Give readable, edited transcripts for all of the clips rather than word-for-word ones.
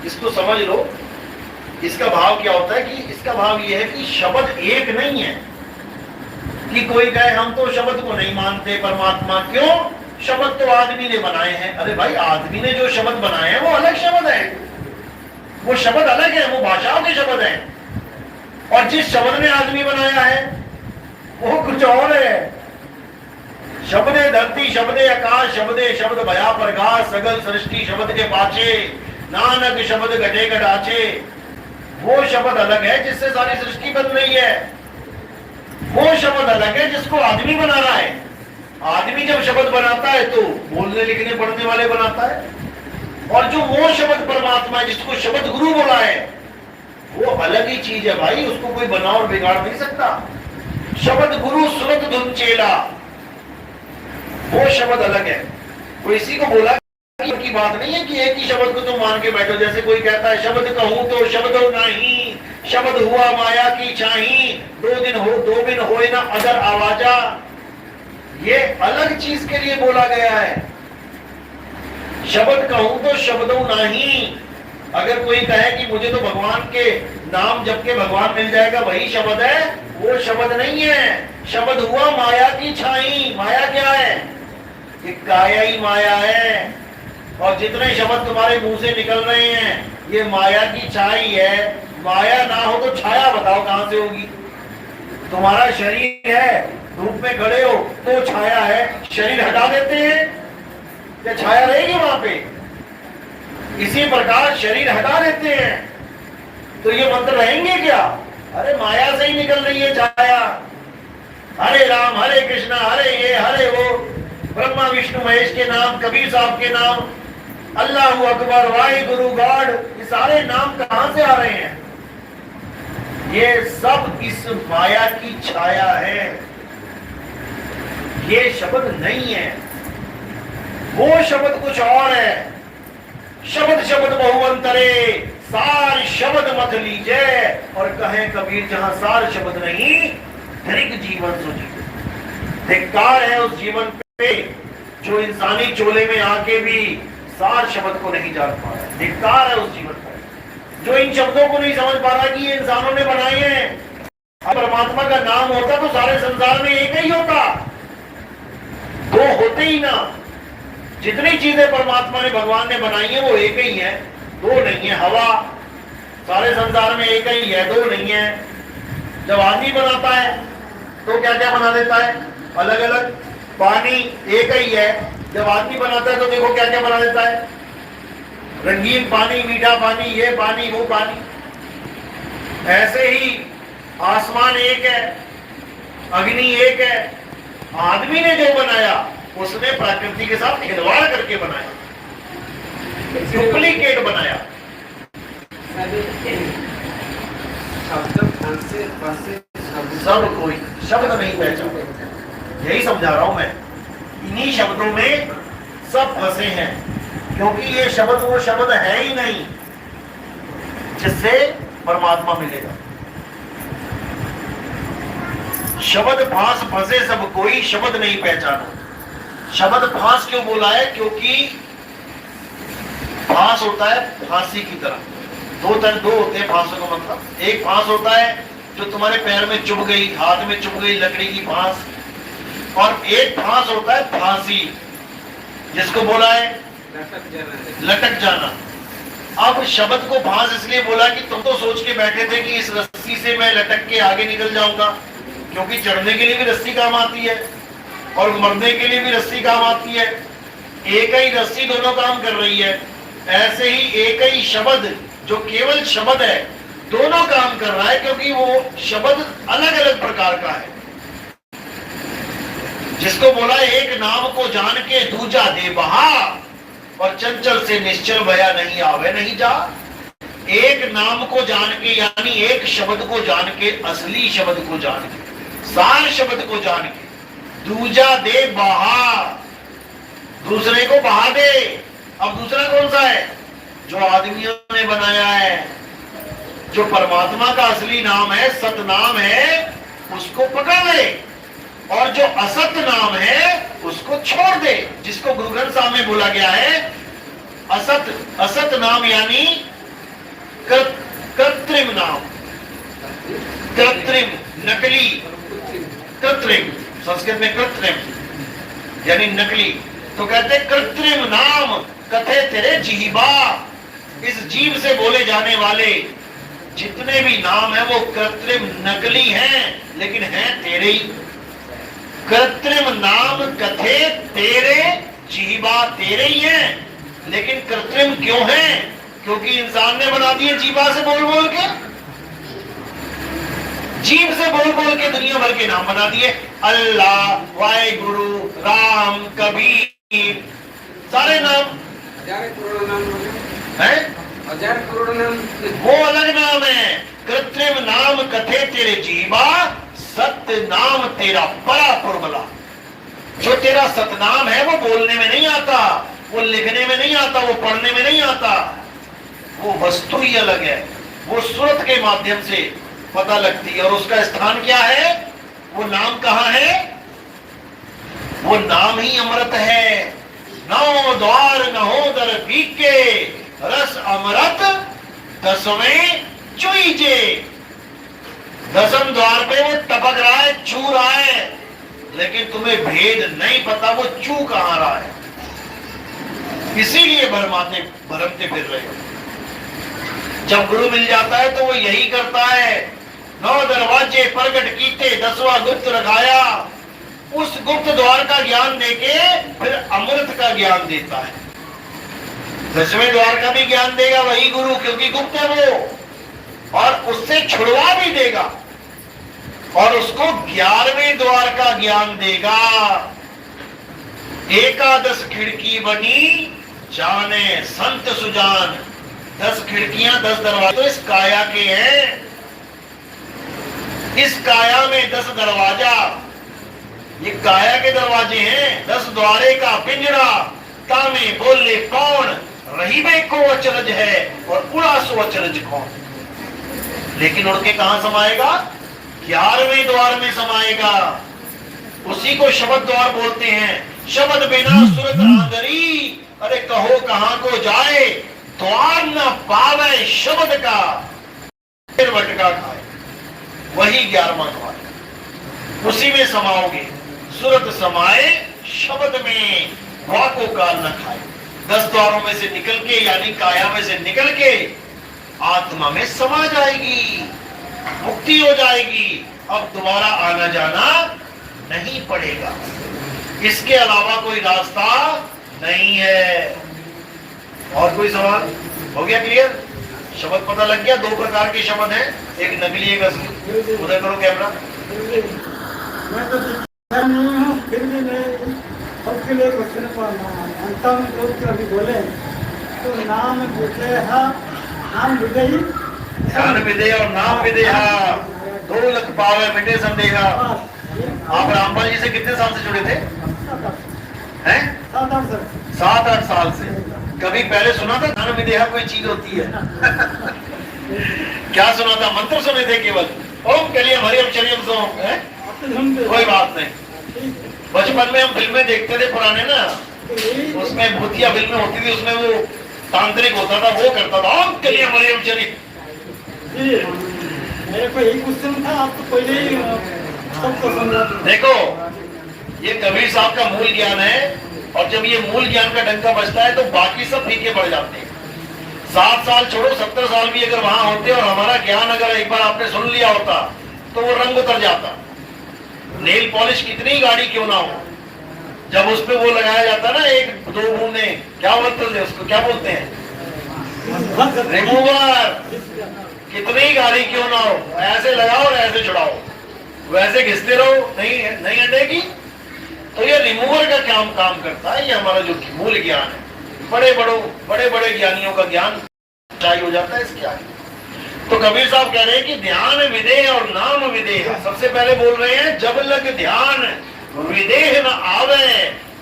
इसको समझ लो। इसका भाव क्या होता है कि इसका भाव यह है कि शब्द एक नहीं है। कि कोई कहे हम तो शब्द को नहीं मानते परमात्मा, क्यों? शब्द तो आदमी ने बनाए हैं। अरे भाई, आदमी ने जो शब्द बनाए हैं वो अलग शब्द है, वो शब्द अलग है, वो भाषाओं के शब्द हैं। और जिस शब्द ने आदमी बनाया है वो कुछ और है। शब्दे धरती, शब्दे आकाश, शब्दे शब्द भया प्रकाश, सगल सृष्टि शब्द के पाछे, नानक शब्द घटे घटाचे। वो शब्द अलग है जिससे सारी सृष्टि बन रही है, वो शब्द अलग है जिसको आदमी बना रहा है। आदमी जब शब्द बनाता है तो बोलने लिखने पढ़ने वाले बनाता है, और जो वो शब्द परमात्मा है जिसको शब्द गुरु बोला है वो अलग ही चीज है भाई, उसको कोई बना और बिगाड़ नहीं सकता। शब्द गुरु सुरत धुन चेला, वो शब्द अलग है। कोई इसी को बोला की बात नहीं है कि एक ही शब्द को तुम मान के बैठो। जैसे कोई कहता है शब्द कहूं तो शब्द नहीं, शब्द हुआ माया की छाही, दो दिन होए ना अदर आवाजा। ये अलग चीज के लिए बोला गया है। शब्द कहूं तो शब्दों नहीं। अगर कोई कहे कि मुझे तो भगवान के नाम जप के भगवान मिल जाएगा, वही शब्द है, वो शब्द नहीं है। शब्द हुआ माया की छाई। माया क्या है? ये काया ही माया है। और जितने शब्द तुम्हारे मुंह से निकल रहे हैं ये माया की छाई है। माया ना हो तो छाया बताओ कहां से होगी? तुम्हारा शरीर है, धूप में खड़े हो तो छाया है, शरीर हटा देते हैं क्या छाया रहेगी वहां पे? इसी प्रकार शरीर हटा देते हैं तो ये मंत्र रहेंगे क्या? अरे माया से ही निकल रही है छाया। हरे राम हरे कृष्णा, हरे ये हरे वो, ब्रह्मा विष्णु महेश के नाम, कबीर साहब के नाम, अल्लाह अकबर, वाहे गुरु गॉड, ये सारे नाम कहां से आ रहे हैं? ये सब इस माया की छाया है, ये शब्द नहीं है। वो शब्द कुछ और है। शब्द शब्द बहुअंतरे, सार शब्द मत लीजिए। और कहे कबीर जहां सार शब्द नहीं, धरिक जीवन सुजी। धिक्कार है उस जीवन पे जो इंसानी चोले में आके भी सार शब्द को नहीं जान पा रहा। धिक्कार है उस जीवन पर जो इन शब्दों को नहीं समझ पा रहा कि ये इंसानों ने बनाए हैं। अब परमात्मा का नाम होता तो सारे संसार में एक ही होता, दो होते ही ना। जितनी चीजें परमात्मा ने भगवान ने बनाई है वो एक ही है, दो नहीं है। हवा सारे संसार में एक ही है, दो नहीं है। जब आदमी बनाता है तो क्या क्या बना देता है? अलग अलग। पानी एक ही है, जब आदमी बनाता है तो देखो क्या क्या बना देता है? रंगीन पानी, मीठा पानी, ये पानी वो पानी। ऐसे ही आसमान एक है, अग्नि एक है। आदमी ने जो बनाया उसने प्रकृति के साथ खिलवाड़ करके बनाया, डुप्लीकेट बनाया। सब कोई शब्द नहीं पहचानता, यही समझा रहा हूं मैं। इन्हीं शब्दों में सब फंसे हैं, क्योंकि ये शब्द वो शब्द है ही नहीं जिससे परमात्मा मिलेगा। शब्द फांस फंसे सब कोई, शब्द नहीं पहचाना। शब्द फांस क्यों बोला है? क्योंकि फांस होता है फांसी की तरह। दो होते हैं फांसों का मतलब। एक फांस होता है जो तुम्हारे पैर में चुभ गई, हाथ में चुभ गई, लकड़ी की फांस। और एक फांस होता है फांसी, जिसको बोला है लटक जाना। अब शब्द को फांस इसलिए बोला कि तुम तो सोच के बैठे थे कि इस रस्सी से मैं लटक के आगे निकल जाऊंगा, क्योंकि चढ़ने के लिए भी रस्सी काम आती है और मरने के लिए भी रस्सी काम आती है। एक ही रस्सी दोनों काम कर रही है। ऐसे ही एक ही शब्द जो केवल शब्द है दोनों काम कर रहा है, क्योंकि वो शब्द अलग अलग प्रकार का है। जिसको बोला एक नाम को जान के दूजा दे बहा, और चंचल से निश्चल भया नहीं आवे नहीं जा। एक नाम को जान के, यानी एक शब्द को जान के, असली शब्द को जान के, सार शब्द को जान के, दूजा दे बहा, दूसरे को बहा दे। अब दूसरा कौन सा है? जो आदमियों ने बनाया है, जो परमात्मा का असली नाम है, सतनाम है, उसको पकड़ ले, और जो असत नाम है उसको छोड़ दे। जिसको गुरु ग्रंथ साहब में बोला गया है असत नाम, यानी कृत्रिम नाम, कृत्रिम, नकली, कृत्रिम, संस्कृत में कृत्रिम यानी नकली। तो कहते कृत्रिम नाम कथे तेरे जीवा, इस जीव से बोले जाने वाले जितने भी नाम है वो कृत्रिम नकली हैं, लेकिन हैं तेरे ही। कृत्रिम नाम कथे तेरे जीवा, तेरे ही हैं, लेकिन कृत्रिम क्यों हैं? क्योंकि इंसान ने बना दिए जीवा से बोल बोल के, जीव से बोल बोल के दुनिया भर के नाम बना दिए। अल्लाह, वाहिगुरु, राम, कबीर, सारे नाम, 1000 करोड़ नाम है, 1000 करोड़ नाम, वो अलग नाम है। कृत्रिम नाम कथे तेरे जीवा, सत्य नाम तेरा बड़ा पुरबला। जो तेरा सतनाम है वो बोलने में नहीं आता, वो लिखने में नहीं आता, वो पढ़ने में नहीं आता, वो वस्तु ही अलग है, वो सूरत के माध्यम से पता लगती है। और उसका स्थान क्या है? वो नाम कहाँ है? वो नाम ही अमृत है। नौ द्वार नहोदर पीके, रस अमृत दसवें चुईजे। दसम द्वार पे वो टपक रहा है, चू रहा है, लेकिन तुम्हें भेद नहीं पता वो चू कहां रहा है। इसीलिए भरमते फिर रहे हो। जब गुरु मिल जाता है तो वो यही करता है, 9 दरवाजे प्रगट कीते, 10वां गुप्त रखाया। उस गुप्त द्वार का ज्ञान देके फिर अमृत का ज्ञान देता है। 10वें द्वार का भी ज्ञान देगा वही गुरु, क्योंकि गुप्त है वो, और उससे छुड़वा भी देगा, और उसको 11वें द्वार का ज्ञान देगा। एकादश खिड़की बनी जाने संत सुजान। 10 खिड़कियां, 10 दरवाजे तो इस काया के हैं। इस काया में 10 दरवाजा, ये काया के दरवाजे हैं। 10 द्वारे का पिंजरा, तामे बोले कौन, रही में को अचरज है, और उड़ा सो अचरज कौन। लेकिन उड़ के कहां समाएगा? 11वें द्वार में समाएगा। उसी को शब्द द्वार बोलते हैं। शब्द बिना सुरत आंदरी, अरे कहो कहां को जाए, द्वार न पावे शब्द का, फिर भटका खाए। वही 11वां द्वार, उसी में समाओगे। सुरत समाए शब्द में, वाको काल न खाए। 10 द्वारों में से निकल के, यानी काया में से निकल के आत्मा में समा जाएगी, मुक्ति हो जाएगी। अब दोबारा आना जाना नहीं पड़ेगा। इसके अलावा कोई रास्ता नहीं है। और कोई सवाल? हो गया क्लियर? शब्द पता लग गया? 2 प्रकार के शब्द हैं, एक नकली एक असली। उधर करो कैमरा। मैं तो नहीं हूँ, फिर भी मैं सबके लिए क्वेश्चन मानता हूँ। लोग अभी बोले तो नाम विदेहा, नाम विदेही, ध्यान विदेह और नाम विदेहा, 2 लख पावे मिटे संदेहा। आप रामपाल जी से कितने साल से जुड़े थे? हैं? 7-8 साल से। कभी पहले सुना था ध्यान विदेहा कोई चीज होती है? क्या सुना था? मंत्र सुने थे केवल, ओम कलियम हरियम शरीयम सोम है? कोई बात नहीं। बचपन में हम फिल्में देखते थे पुराने ना, उसमें भूतिया फिल्में होती थी, उसमें वो तांत्रिक होता था, वो करता था ओम कलियम हरियम शरीयम। मेरे को यही क्वेश्चन था, आपको पहले ही सबको समझा। देखो, ये कबीर साहब का मूल ज्ञान है, और जब ये मूल ज्ञान का डंका बजता है तो बाकी सब फीके पड़ जाते हैं। 7 साल छोड़ो, 70 साल भी अगर वहां होते और हमारा ज्ञान अगर एक बार आपने सुन लिया होता तो वो रंग उतर जाता। नेल पॉलिश कितनी गाड़ी क्यों ना हो, जब उस पे वो लगाया जाता ना 1-2 बूंदे, क्या बोलते हैं उसको, क्या बोलते हैं, रिमूवर, कितनी गाड़ी क्यों ना हो, ऐसे लगाओ और ऐसे छुड़ाओ, वैसे घिसते रहो, नहीं हटेगी। तो ये रिमूवर का काम करता है। ये हमारा जो मूल ज्ञान है, बड़े बड़े ज्ञानियों का ज्ञान चाहिए हो जाता है इसके आगे। तो कबीर साहब कह रहे हैं कि ध्यान विदेह और नाम विदेह। सबसे पहले बोल रहे हैं, जब लग ध्यान विदेह न आवे,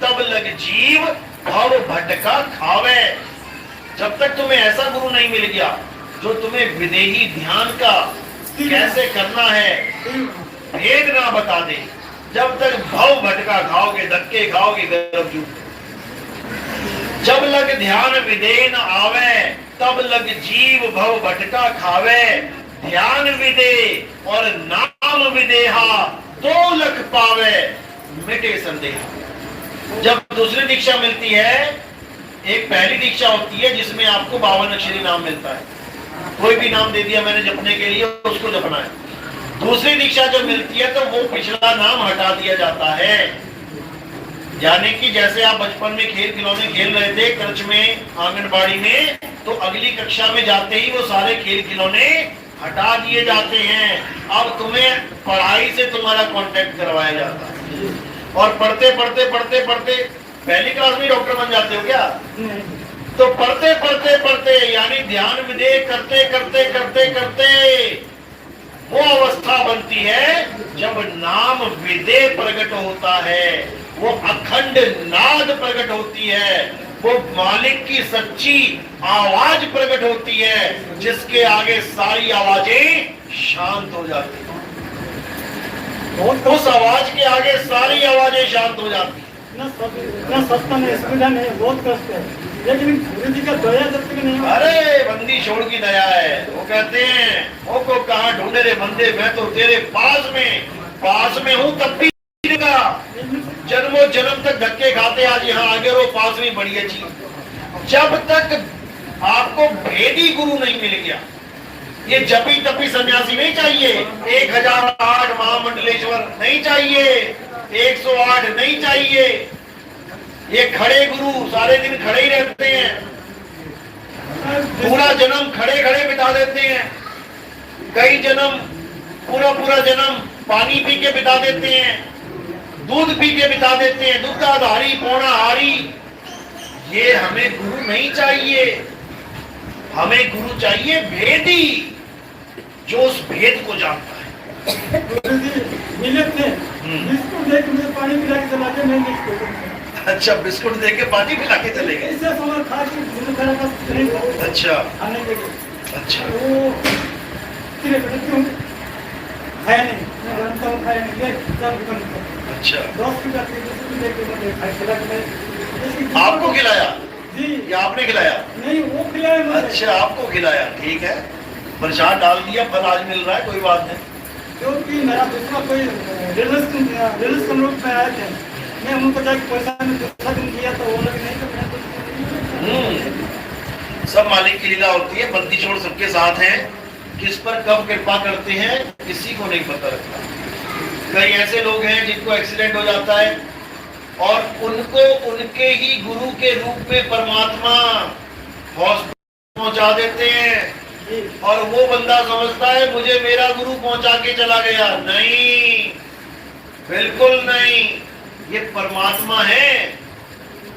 तब लग जीव भव भटका खावे। जब तक तुम्हें ऐसा गुरु नहीं मिल गया जो तुम्हें विदेही ध्यान का कैसे करना है भेद ना बता दे, जब तक भव भटका खाओगे, धक्के खाओगे, गर्भ जब लग ध्यान विदेह न आवे, तब लग जीव भव भटका खावे, ध्यान विदे और नाम विदेहा, 2 लख पावे, मिटे संदेह। जब दूसरी दीक्षा मिलती है, एक पहली दीक्षा होती है जिसमें आपको 52 अक्षरी नाम मिलता है, कोई भी नाम दे दिया मैंने जपने के लिए, उसको जपना है। दूसरी दीक्षा जब मिलती है तो वो पिछला नाम हटा दिया जाता है। यानी कि जैसे आप बचपन में खेल खिलौने खेल रहे थे कर्च में, आंगनबाड़ी में, तो अगली कक्षा में जाते ही वो सारे खेल खिलौने हटा दिए जाते हैं। अब तुम्हें पढ़ाई से तुम्हारा कांटेक्ट करवाया जाता है, और पढ़ते पढ़ते पढ़ते पढ़ते पहली क्लास में डॉक्टर बन जाते हो क्या? तो पढ़ते पढ़ते पढ़ते यानी ध्यान विधेय करते करते करते करते वो अवस्था बनती है जब नाम विधेय प्रकट होता है, वो अखंड नाद प्रकट होती है, वो मालिक की सच्ची आवाज प्रकट होती है, जिसके आगे सारी आवाजें शांत हो जाती हैं। उस आवाज के आगे सारी आवाजें शांत हो जाती है। इतना सस्ता नहीं, सुविधा नहीं, बहुत कष्ट है, लेकिन गुरु जी का दया जब तक नहीं होगा। अरे बंदी छोड़ की दया है। वो कहते हैं वो को कहाँ ढूंढे रे बंदे, मैं तो तेरे पास में हूँ तब भी जन्मों जन्म तक धक्के खाते, आज यहाँ आगे रो, पास में बड़ी अच्छी। जब तक आपको भेदी गुरु नहीं मिल गया, ये जपी तपी सन्यासी नहीं चाहिए, 1008 महामंडलेश्वर नहीं चाहिए, 108 नहीं चाहिए, ये खड़े गुरु सारे दिन खड़े ही रहते हैं, पूरा जन्म खड़े खड़े बिता देते हैं, कई जन्म पूरा जन्म पानी पी के बिता देते हैं, दूध पी के बिता देते हैं, दूधाधारी पौणाहारी। ये हमें गुरु नहीं चाहिए, हमें गुरु चाहिए भेदी, जो उस भेद को जानता है। गुरु जी मिले थे, बिस्कुट देके मुझे पानी पिला के चला गया, मैं बिस्कुट। अच्छा, बिस्कुट देके पानी पिला के चले गए। ऐसे समय खा के गुरु खाना का नहीं था। अच्छा खाने के लिए। अच्छा, वो किरे बेटे क्यों खाया नहीं, मैं जानता हूँ खाया नहीं, ये सब दुकान। अच्छा, 10 की बात है, बिस्कुट देके मुझे खाया खिला के। आपको खिलाया जी, या आपने खिलाया? नहीं वो खिलाया मुझे। अच्छा, आपको खिलाया, ठीक है, प्रसाद डाल दिया, फल आज मिल रहा है, कोई बात नहीं। क्योंकि मेरा दूसरा कोई रिलेशन लोग में आए थे, मैं उनको जाके पैसा में दूसरा दिन दिया तो वो लोग नहीं, तो मैं सब मालिक की लीला होती है, बंदी छोड़ सबके साथ हैं, किस पर कब कृपा करते हैं किसी को नहीं पता लगता। कई ऐसे लोग हैं जिनको एक्सीडेंट हो जाता है और उनको उनके ही गुरु के रूप में परमात्मा हॉस्पिटल पहुंचा देते हैं, और वो बंदा समझता है मुझे मेरा गुरु पहुंचा के चला गया। नहीं, बिल्कुल नहीं, ये परमात्मा है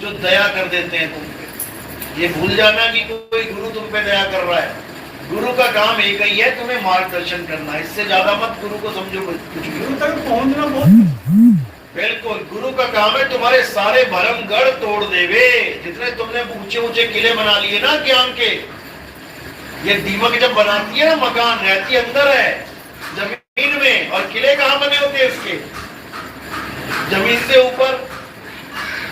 जो दया कर देते हैं तुम पे। ये भूल जाना कि कोई गुरु तुम पे दया कर रहा है। गुरु का काम एक ही है, तुम्हें मार्गदर्शन करना, इससे ज्यादा मत गुरु को समझो कुछ भी। गुरु तक पहुंचना बहुत, बिल्कुल, गुरु का काम है तुम्हारे सारे भरम गढ़ तोड़ देवे। जितने तुमने ऊंचे ऊंचे किले बना लिए ना ज्ञान के, ये दीमक जब बनाती है ना मकान, रहती अंदर है जमीन में, और किले कहाँ बने होते हैं इसके? जमीन से ऊपर।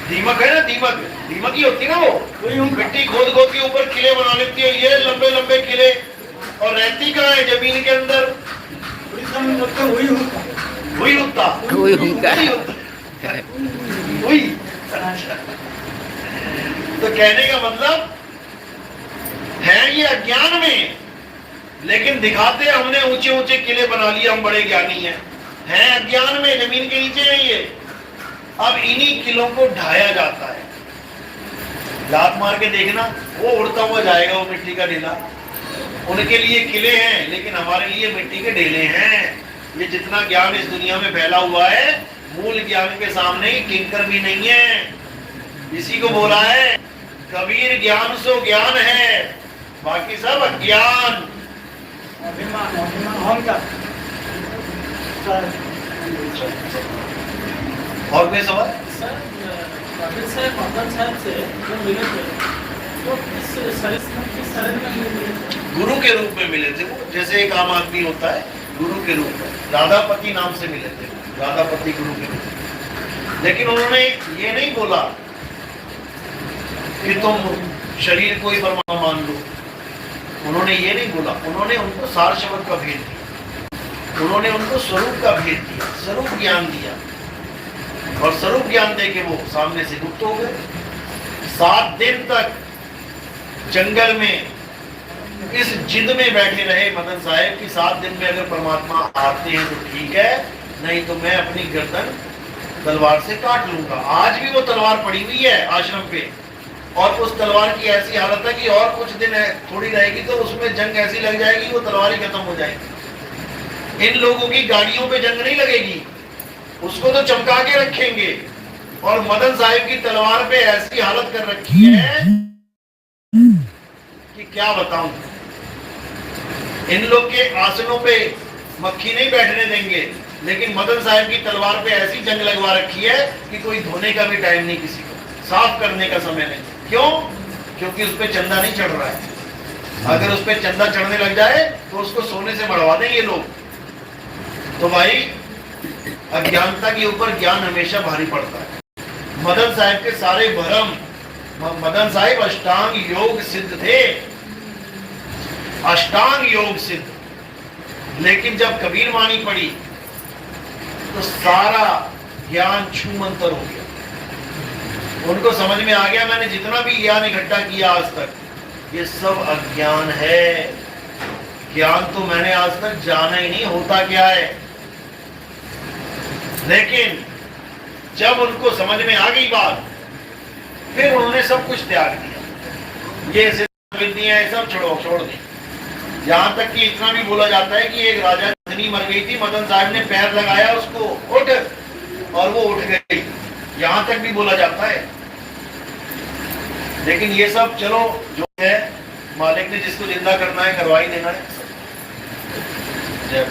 दीमक है ना, दीमक ही होती है ना, वो मिट्टी खोद खोद के ऊपर किले बना लेती है, ये लंबे लंबे किले, और रहती कहाँ है? जमीन के अंदर। वही। तो कहने का मतलब है ये अज्ञान में, लेकिन दिखाते हमने ऊंचे ऊंचे किले बना लिए, हम बड़े ज्ञानी हैं अज्ञान में, जमीन के नीचे है ये। अब इन्हीं किलों को ढाया जाता है। लात मार के देखना, वो उड़ता हुआ जाएगा, वो मिट्टी का ढेला। उनके लिए किले हैं, लेकिन हमारे लिए मिट्टी के ढेले हैं। ये जितना ज्ञान इस दुनिया में फैला हुआ है, मूल ज्ञान के सामने किंकर भी नहीं है। इसी को बोला है कबीर, ज्ञान सो ज्ञान है, बाकी सब अज्ञान। और कोई सवाल? गुरु के रूप में मिले थे वो, जैसे एक आम आदमी होता है, गुरु के रूप में। राधापति नाम से मिले थे, राधापति गुरु के रूप में। लेकिन उन्होंने ये नहीं बोला कि तुम शरीर को ही ब्रह्मा मान लो, उन्होंने ये नहीं बोला, उन्होंने उनको सार शब्द का भेद दिया, उन्होंने उनको स्वरूप का भेद दिया, स्वरूप ज्ञान दिया, और स्वरूप ज्ञान दे के वो सामने से गुप्त हो गए। 7 दिन तक जंगल में इस जिद में बैठे रहे मदन साहब कि 7 दिन में अगर परमात्मा आते हैं तो ठीक है, नहीं तो मैं अपनी गर्दन तलवार से काट लूंगा। आज भी वो तलवार पड़ी हुई है आश्रम पे, और उस तलवार की ऐसी हालत है कि और कुछ दिन है, थोड़ी रहेगी तो उसमें जंग ऐसी लग जाएगी वो तलवार ही खत्म हो जाएगी। इन लोगों की गाड़ियों पे जंग नहीं लगेगी, उसको तो चमका के रखेंगे, और मदन साहिब की तलवार पे ऐसी हालत कर रखी है कि क्या बताऊं। इन लोग के आसनों पे मक्खी नहीं बैठने देंगे, लेकिन मदन साहब की तलवार पे ऐसी जंग लगवा रखी है कि कोई धोने का भी टाइम नहीं, किसी को साफ करने का समय नहीं। क्यों? क्योंकि उस पर चंदा नहीं चढ़ रहा है। अगर उस पर चंदा चढ़ने लग जाए तो उसको सोने से मरवा देंगे लोग। तो भाई अज्ञानता के ऊपर ज्ञान हमेशा भारी पड़ता है। मदन साहब के सारे भरम, मदन साहिब अष्टांग योग सिद्ध थे, अष्टांग योग सिद्ध, लेकिन जब कबीर वाणी पड़ी तो सारा ज्ञान छूमंतर हो गया। उनको समझ में आ गया मैंने जितना भी ज्ञान इकट्ठा किया आज तक ये सब अज्ञान है, ज्ञान तो मैंने आज तक जाना ही नहीं होता क्या है। लेकिन जब उनको समझ में आ गई बात, फिर उन्होंने सब कुछ त्याग दिया, ये विद्या सब छोड़ दी। यहाँ तक कि इतना भी बोला जाता है कि एक राजा की पत्नी मर गई थी, मदन साहब ने पैर लगाया उसको, उठ, और वो उठ गई, यहाँ तक भी बोला जाता है। लेकिन ये सब चलो जो है मालिक ने जिसको जिंदा करना है करवा ही देना है। जय